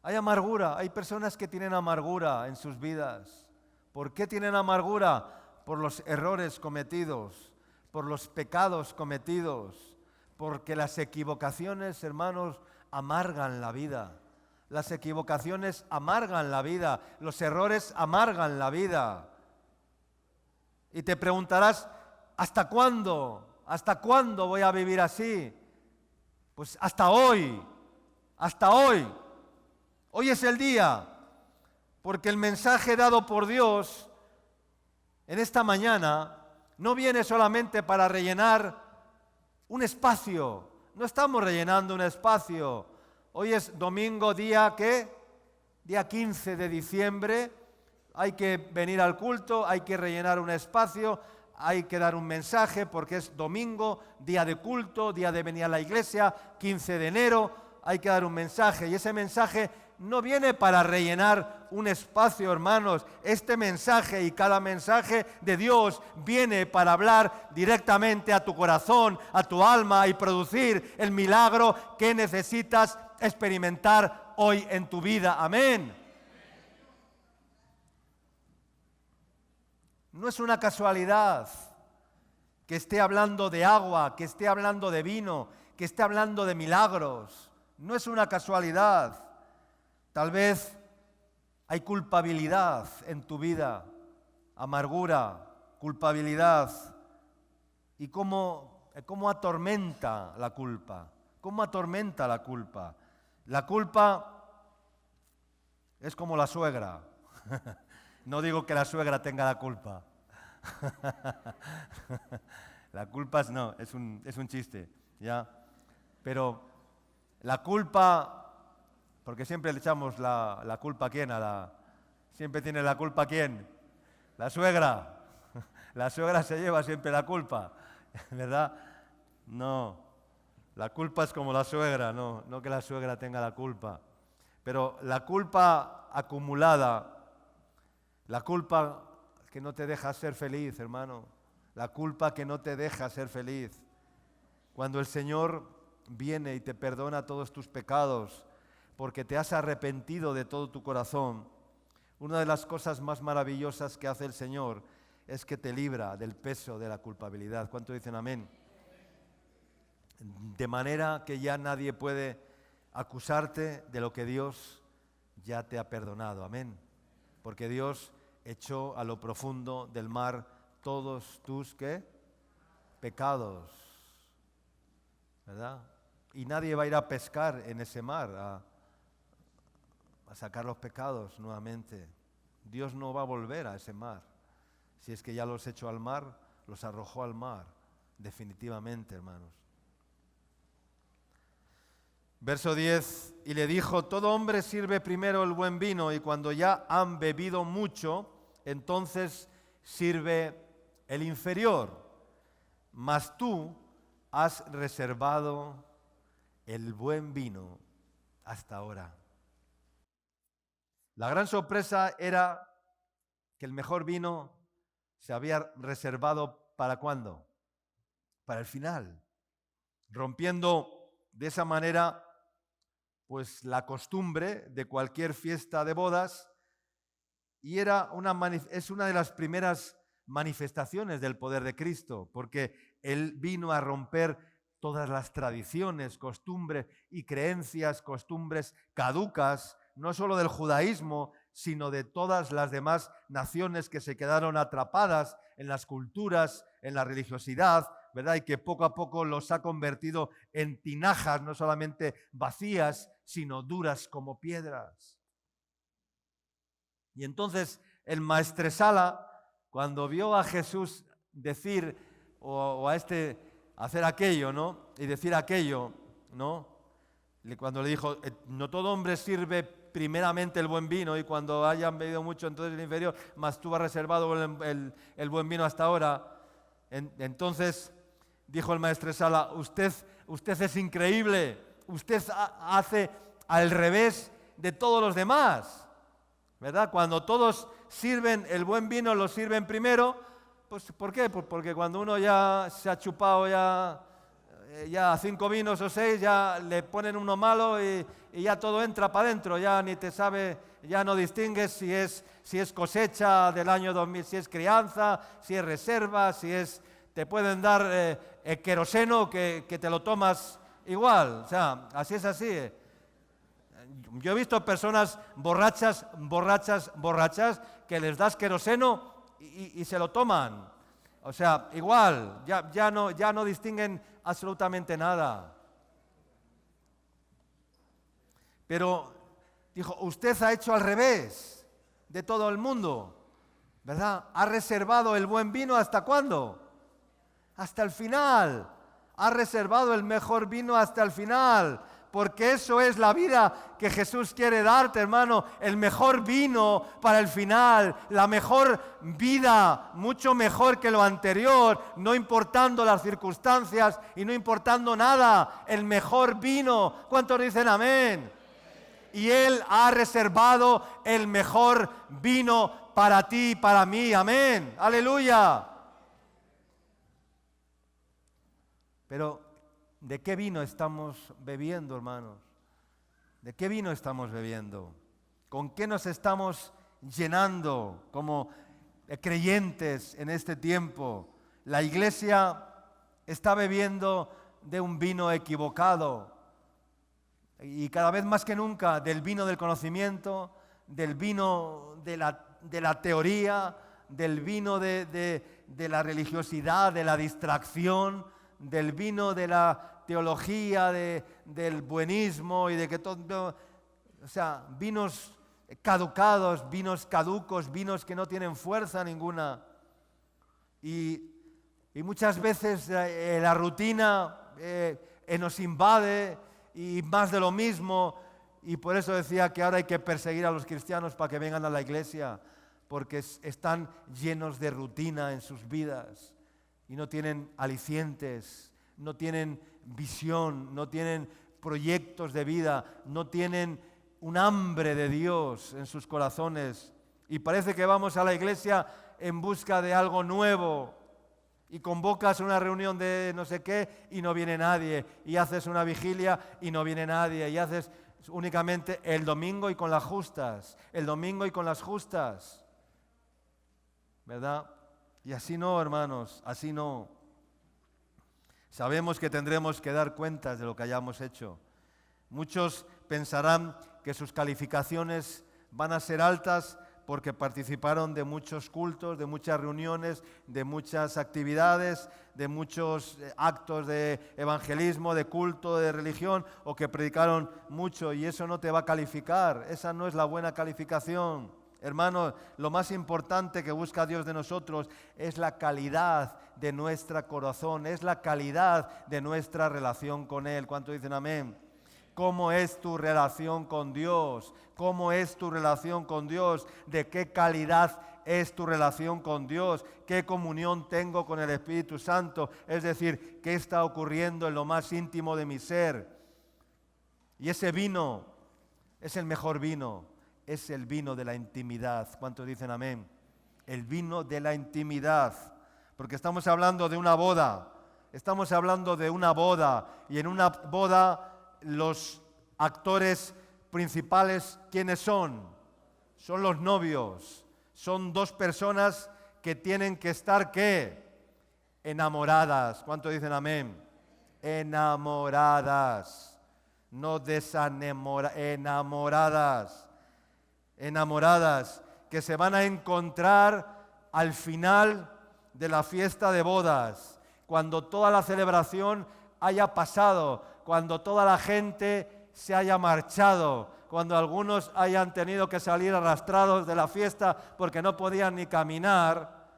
Hay amargura, hay personas que tienen amargura en sus vidas. ¿Por qué tienen amargura? Por los errores cometidos, por los pecados cometidos, porque las equivocaciones, hermanos, amargan la vida. Las equivocaciones amargan la vida, los errores amargan la vida. Y te preguntarás, ¿hasta cuándo? ¿Hasta cuándo voy a vivir así? Pues hasta hoy, hasta hoy. Hoy es el día, porque el mensaje dado por Dios en esta mañana no viene solamente para rellenar un espacio. No estamos rellenando un espacio. Hoy es domingo, día, ¿qué? Día 15 de diciembre. Hay que venir al culto, hay que rellenar un espacio, hay que dar un mensaje porque es domingo, día de culto, día de venir a la iglesia, 15 de enero, hay que dar un mensaje. Y ese mensaje no viene para rellenar un espacio, hermanos. Este mensaje y cada mensaje de Dios viene para hablar directamente a tu corazón, a tu alma y producir el milagro que necesitas experimentar hoy en tu vida. Amén. No es una casualidad que esté hablando de agua, que esté hablando de vino, que esté hablando de milagros. No es una casualidad. Tal vez hay culpabilidad en tu vida, amargura, culpabilidad. ¿Y cómo atormenta la culpa? ¿Cómo atormenta la culpa? La culpa es como la suegra. No digo que la suegra tenga la culpa. La culpa es un chiste, ¿ya? Pero la culpa, porque siempre le echamos la culpa a quién, siempre tiene la culpa quién, la suegra. La suegra se lleva siempre la culpa, ¿verdad? No, la culpa es como la suegra, no que la suegra tenga la culpa. Pero la culpa acumulada, la culpa que no te deja ser feliz, hermano, la culpa que no te deja ser feliz. Cuando el Señor viene y te perdona todos tus pecados, porque te has arrepentido de todo tu corazón, una de las cosas más maravillosas que hace el Señor es que te libra del peso de la culpabilidad. ¿Cuánto dicen amén? De manera que ya nadie puede acusarte de lo que Dios ya te ha perdonado. Amén. Porque Dios echó a lo profundo del mar todos tus, ¿qué? Pecados, ¿verdad? Y nadie va a ir a pescar en ese mar, a sacar los pecados nuevamente. Dios no va a volver a ese mar. Si es que ya los echó al mar, los arrojó al mar, definitivamente, hermanos. Verso 10, y le dijo, todo hombre sirve primero el buen vino y cuando ya han bebido mucho, entonces sirve el inferior. Mas tú has reservado el buen vino hasta ahora. La gran sorpresa era que el mejor vino se había reservado ¿para cuándo? Para el final, rompiendo de esa manera pues la costumbre de cualquier fiesta de bodas, y es una de las primeras manifestaciones del poder de Cristo, porque Él vino a romper todas las tradiciones, costumbres y creencias, costumbres caducas, no solo del judaísmo, sino de todas las demás naciones que se quedaron atrapadas en las culturas, en la religiosidad, ¿verdad? Y que poco a poco los ha convertido en tinajas, no solamente vacías, sino duras como piedras. Y entonces el maestresala, cuando vio a Jesús decir, o a hacer aquello, ¿no? Y decir aquello, ¿no? Cuando le dijo, no todo hombre sirve primeramente el buen vino y cuando hayan bebido mucho entonces el inferior, mas tú has reservado el buen vino hasta ahora. Entonces dijo el maestresala, usted es increíble, usted hace al revés de todos los demás, ¿verdad? Cuando todos sirven el buen vino, lo sirven primero, pues ¿por qué? Pues porque cuando uno ya se ha chupado ya 5 vinos o 6, ya le ponen uno malo y ya todo entra para adentro, ya ni te sabe, ya no distingues si es cosecha del año 2000, si es crianza, si es reserva, te pueden dar queroseno que te lo tomas igual, o sea, así es así. Yo he visto personas borrachas, que les das queroseno y se lo toman. O sea, igual, ya no distinguen absolutamente nada. Pero dijo, usted ha hecho al revés de todo el mundo, ¿verdad? Ha reservado el buen vino ¿hasta cuándo? Hasta el final. Ha reservado el mejor vino hasta el final. Porque eso es la vida que Jesús quiere darte, hermano, el mejor vino para el final, la mejor vida, mucho mejor que lo anterior, no importando las circunstancias y no importando nada, el mejor vino. ¿Cuántos dicen amén? Y Él ha reservado el mejor vino para ti y para mí, amén, aleluya. Pero ¿de qué vino estamos bebiendo, hermanos? ¿De qué vino estamos bebiendo? ¿Con qué nos estamos llenando como creyentes en este tiempo? La iglesia está bebiendo de un vino equivocado y cada vez más que nunca del vino del conocimiento, del vino de la teoría, del vino de la religiosidad, de la distracción, del vino de la teología, del buenismo y de que todo, o sea, vinos caducados, vinos caducos, vinos que no tienen fuerza ninguna. Y muchas veces la rutina nos invade y más de lo mismo, y por eso decía que ahora hay que perseguir a los cristianos para que vengan a la iglesia, porque están llenos de rutina en sus vidas y no tienen alicientes, no tienen visión, no tienen proyectos de vida, no tienen un hambre de Dios en sus corazones. Y parece que vamos a la iglesia en busca de algo nuevo y convocas una reunión de no sé qué y no viene nadie, y haces una vigilia y no viene nadie, y haces únicamente el domingo y con las justas, el domingo y con las justas, ¿verdad? Y así no, hermanos, así no. Sabemos que tendremos que dar cuentas de lo que hayamos hecho. Muchos pensarán que sus calificaciones van a ser altas porque participaron de muchos cultos, de muchas reuniones, de muchas actividades, de muchos actos de evangelismo, de culto, de religión, o que predicaron mucho, y eso no te va a calificar. Esa no es la buena calificación. Hermanos, lo más importante que busca Dios de nosotros es la calidad de nuestro corazón, es la calidad de nuestra relación con Él. ¿Cuántos dicen amén? ¿Cómo es tu relación con Dios? ¿Cómo es tu relación con Dios? ¿De qué calidad es tu relación con Dios? ¿Qué comunión tengo con el Espíritu Santo? Es decir, ¿qué está ocurriendo en lo más íntimo de mi ser? Y ese vino es el mejor vino, es el vino de la intimidad. ¿Cuántos dicen amén? El vino de la intimidad, porque estamos hablando de una boda, estamos hablando de una boda, y en una boda los actores principales, ¿quiénes son? Son los novios. Son dos personas que tienen que estar, ¿qué? Enamoradas. ¿Cuántos dicen amén? Enamoradas. No enamoradas. Enamoradas, que se van a encontrar al final de la fiesta de bodas, cuando toda la celebración haya pasado, cuando toda la gente se haya marchado, cuando algunos hayan tenido que salir arrastrados de la fiesta porque no podían ni caminar,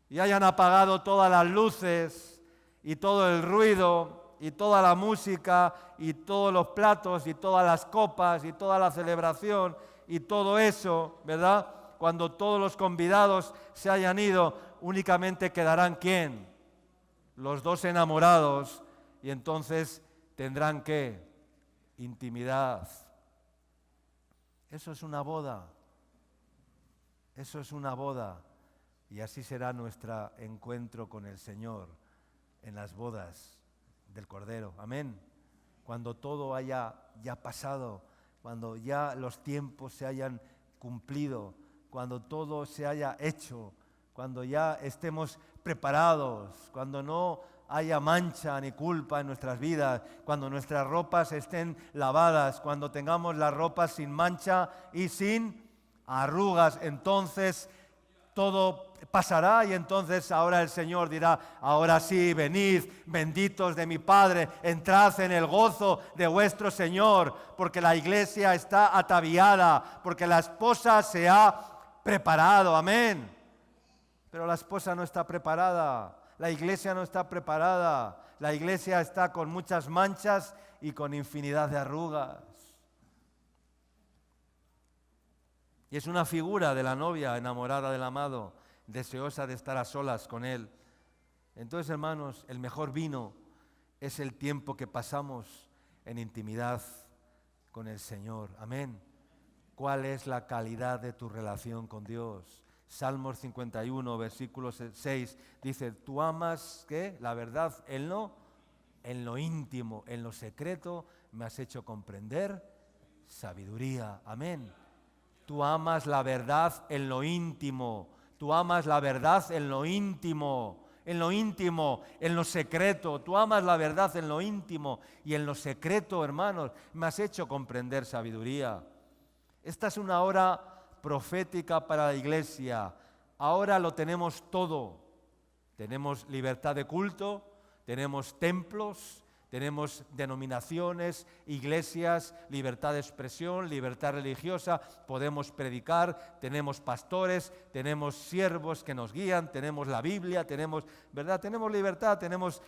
y hayan apagado todas las luces y todo el ruido y toda la música y todos los platos y todas las copas y toda la celebración y todo eso, ¿verdad? Cuando todos los convidados se hayan ido, únicamente quedarán ¿quién? Los dos enamorados. Y entonces tendrán ¿qué? Intimidad. Eso es una boda. Eso es una boda. Y así será nuestro encuentro con el Señor en las bodas del Cordero. Amén. Cuando todo haya ya pasado, cuando ya los tiempos se hayan cumplido, cuando todo se haya hecho, cuando ya estemos preparados, cuando no haya mancha ni culpa en nuestras vidas, cuando nuestras ropas estén lavadas, cuando tengamos las ropas sin mancha y sin arrugas, entonces todo pasará, y entonces ahora el Señor dirá: ahora sí, venid, benditos de mi Padre, entrad en el gozo de vuestro Señor, porque la iglesia está ataviada, porque la esposa se ha preparado. Amén. Pero la esposa no está preparada. La iglesia no está preparada. La iglesia está con muchas manchas y con infinidad de arrugas. Y es una figura de la novia enamorada del amado, deseosa de estar a solas con él. Entonces, hermanos, el mejor vino es el tiempo que pasamos en intimidad con el Señor. Amén. ¿Cuál es la calidad de tu relación con Dios? Salmos 51, versículo 6, dice: tú amas, ¿qué? La verdad en lo íntimo, en lo secreto, me has hecho comprender sabiduría. Amén. Tú amas la verdad en lo íntimo, tú amas la verdad en lo íntimo, en lo secreto. Tú amas la verdad en lo íntimo y en lo secreto, hermanos, me has hecho comprender sabiduría. Esta es una hora profética para la iglesia. Ahora lo tenemos todo. Tenemos libertad de culto, tenemos templos, tenemos denominaciones, iglesias, libertad de expresión, libertad religiosa, podemos predicar, tenemos pastores, tenemos siervos que nos guían, tenemos la Biblia, tenemos, ¿verdad? Tenemos libertad, tenemos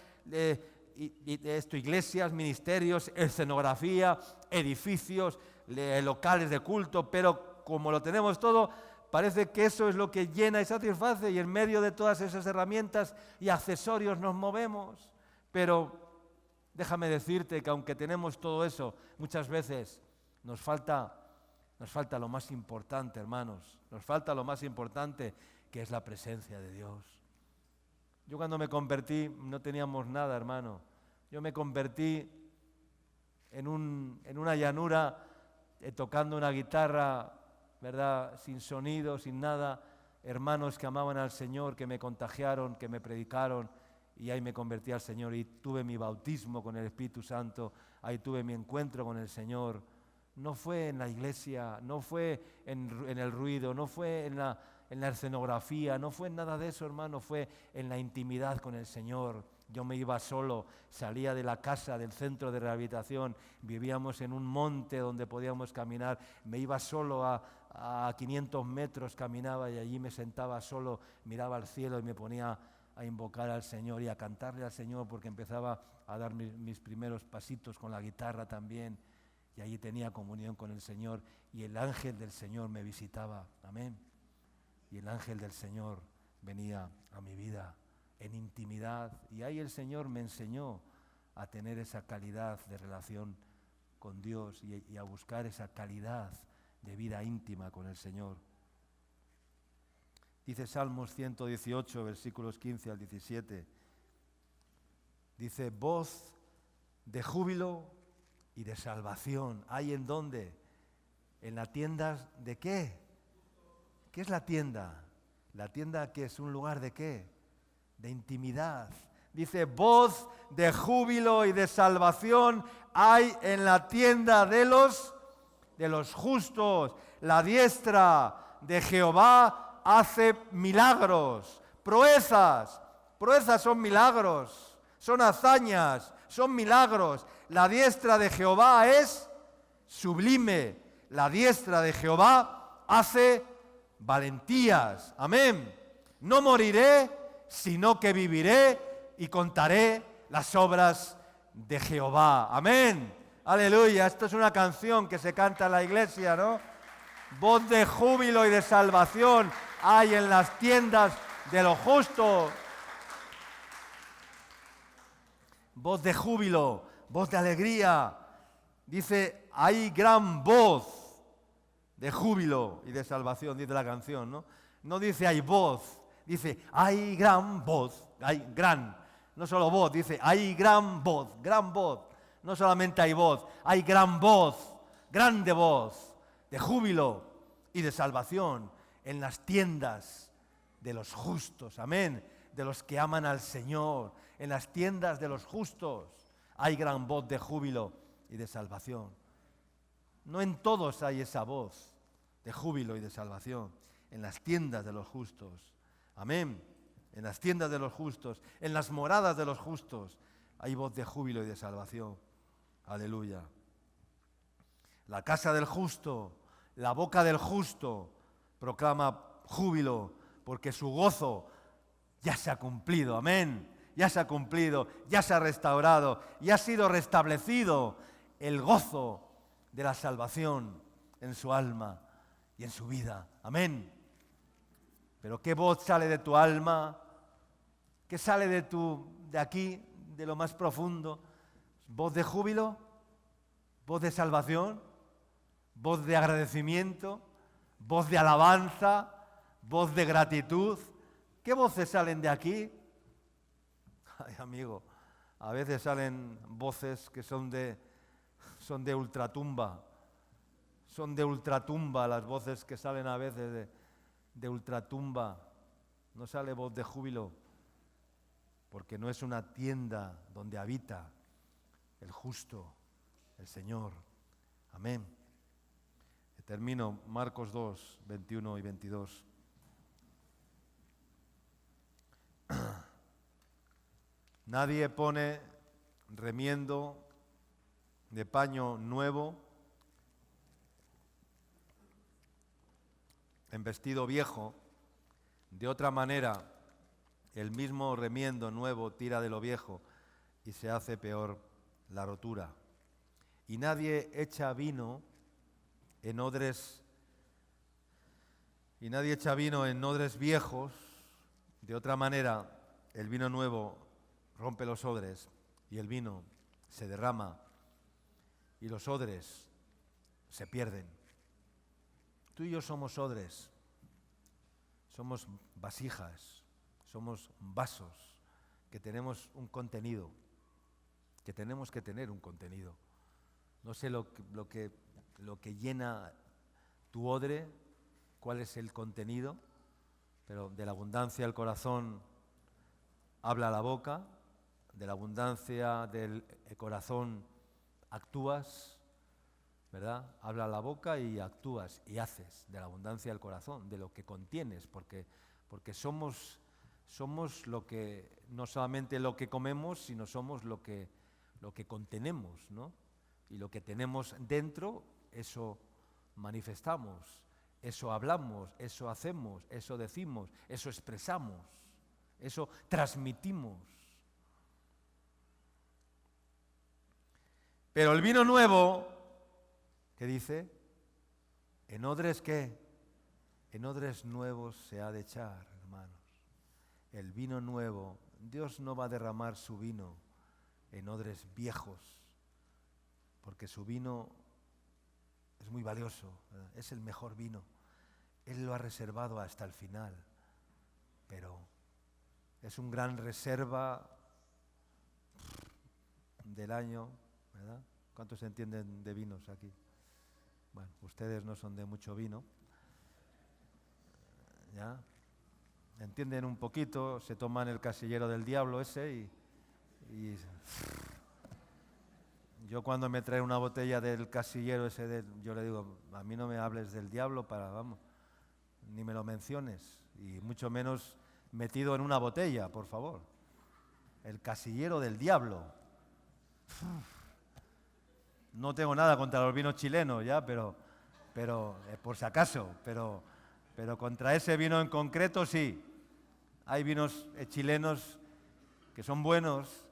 iglesias, ministerios, escenografía, edificios, locales de culto, pero como lo tenemos todo, parece que eso es lo que llena y satisface, y en medio de todas esas herramientas y accesorios nos movemos. Pero déjame decirte que aunque tenemos todo eso, muchas veces nos falta lo más importante, hermanos. Nos falta lo más importante, que es la presencia de Dios. Yo cuando me convertí no teníamos nada, hermano. Yo me convertí en una llanura, tocando una guitarra, ¿verdad? Sin sonido, sin nada. Hermanos que amaban al Señor, que me contagiaron, que me predicaron, y ahí me convertí al Señor y tuve mi bautismo con el Espíritu Santo. Ahí tuve mi encuentro con el Señor. no fue en la iglesia, no fue en el ruido, no fue en la escenografía, no fue en nada de eso, hermano, fue en la intimidad con el Señor. Yo me iba solo, salía de la casa, del centro de rehabilitación, vivíamos en un monte donde podíamos caminar, me iba solo a 500 metros, caminaba y allí me sentaba solo, miraba al cielo y me ponía a invocar al Señor y a cantarle al Señor, porque empezaba a dar mis primeros pasitos con la guitarra también, y allí tenía comunión con el Señor, y el ángel del Señor me visitaba, amén, y el ángel del Señor venía a mi vida en intimidad, y ahí el Señor me enseñó a tener esa calidad de relación con Dios y a buscar esa calidad de vida íntima con el Señor. Dice Salmos 118, versículos 15 al 17, dice, voz de júbilo y de salvación. ¿Hay en dónde? En la tienda de ¿qué? ¿Qué es la tienda? La tienda, que es un lugar de ¿qué? De intimidad. Dice, voz de júbilo y de salvación hay en la tienda de los justos. La diestra de Jehová hace milagros, proezas. Proezas son milagros, son hazañas, son milagros. La diestra de Jehová es sublime. La diestra de Jehová hace valentías. Amén. No moriré, sino que viviré y contaré las obras de Jehová. Amén. Aleluya. Esto es una canción que se canta en la iglesia, ¿no? Voz de júbilo y de salvación hay en las tiendas de los justos. Voz de júbilo, voz de alegría. Dice, hay gran voz de júbilo y de salvación, dice la canción, ¿no? No dice hay voz, dice hay gran voz, hay gran, no solo voz, dice hay gran voz, no solamente hay voz, hay gran voz, grande voz de júbilo y de salvación en las tiendas de los justos, amén, de los que aman al Señor, en las tiendas de los justos hay gran voz de júbilo y de salvación. No en todos hay esa voz de júbilo y de salvación, en las tiendas de los justos, amén, en las tiendas de los justos, en las moradas de los justos hay voz de júbilo y de salvación, aleluya. La casa del justo, la boca del justo proclama júbilo, porque su gozo ya se ha cumplido, amén, ya se ha cumplido, ya se ha restaurado, ya ha sido restablecido el gozo de la salvación en su alma y en su vida, amén. Pero ¿qué voz sale de tu alma? ¿Qué sale de aquí, de lo más profundo? ¿Voz de júbilo? ¿Voz de salvación? ¿Voz de agradecimiento? ¿Voz de alabanza? ¿Voz de gratitud? ¿Qué voces salen de aquí? Ay, amigo, a veces salen voces que son de ultratumba. Son de ultratumba las voces que salen a veces de ultratumba. No sale voz de júbilo, porque no es una tienda donde habita el justo, el Señor. Amén. Termino, Marcos 2, 21 y 22. Nadie pone remiendo de paño nuevo en vestido viejo. De otra manera, el mismo remiendo nuevo tira de lo viejo y se hace peor la rotura. Y nadie echa vino en odres viejos. De otra manera, el vino nuevo rompe los odres y el vino se derrama y los odres se pierden. Tú y yo somos odres, somos vasijas, somos vasos que tenemos un contenido, que tenemos que tener un contenido. No sé lo que llena tu odre, cuál es el contenido, pero de la abundancia del corazón habla la boca, de la abundancia del corazón actúas, ¿verdad? Habla la boca y actúas y haces, de la abundancia del corazón, de lo que contienes, porque somos lo que, no solamente lo que comemos, sino somos lo que contenemos, ¿no? Y lo que tenemos dentro, eso manifestamos, eso hablamos, eso hacemos, eso decimos, eso expresamos, eso transmitimos. Pero el vino nuevo, ¿qué dice? En odres, ¿qué? En odres nuevos se ha de echar, hermanos. El vino nuevo, Dios no va a derramar su vino en odres viejos, porque su vino es muy valioso, ¿verdad? Es el mejor vino. Él lo ha reservado hasta el final, pero es un gran reserva del año, ¿verdad? ¿Cuántos entienden de vinos aquí? Bueno, ustedes no son de mucho vino, ¿ya? Entienden un poquito, se toman el casillero del diablo ese y yo cuando me trae una botella del casillero ese, yo le digo, a mí no me hables del diablo vamos, ni me lo menciones, y mucho menos metido en una botella, por favor. El casillero del diablo. No tengo nada contra los vinos chilenos, ya, pero por si acaso, pero contra ese vino en concreto sí. Hay vinos chilenos que son buenos,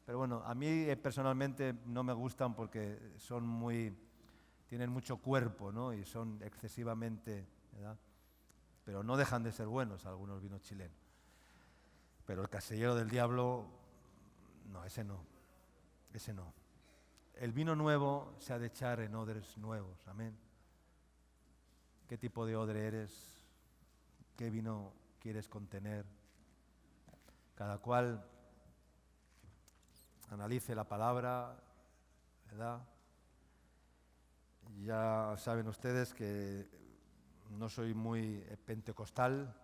pero bueno, a mí personalmente no me gustan porque tienen mucho cuerpo, ¿no? Y son excesivamente, ¿verdad? Pero no dejan de ser buenos algunos vinos chilenos. Pero el casillero del diablo, no, ese no. El vino nuevo se ha de echar en odres nuevos, amén. ¿Qué tipo de odre eres? ¿Qué vino quieres contener? Cada cual analice la palabra, ¿verdad? Ya saben ustedes que no soy muy pentecostal.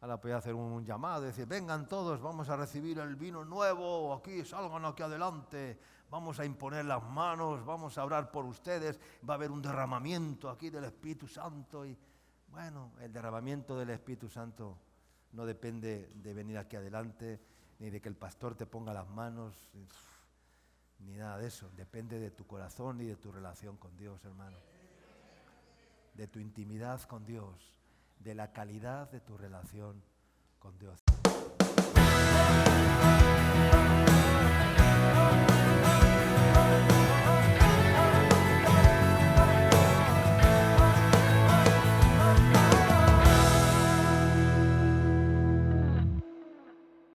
Ahora voy a hacer un llamado, decir, vengan todos, vamos a recibir el vino nuevo, aquí, salgan aquí adelante, vamos a imponer las manos, vamos a orar por ustedes, va a haber un derramamiento aquí del Espíritu Santo. Y bueno, el derramamiento del Espíritu Santo no depende de venir aquí adelante, ni de que el pastor te ponga las manos, ni nada de eso. Depende de tu corazón y de tu relación con Dios, hermano. De tu intimidad con Dios, de la calidad de tu relación con Dios.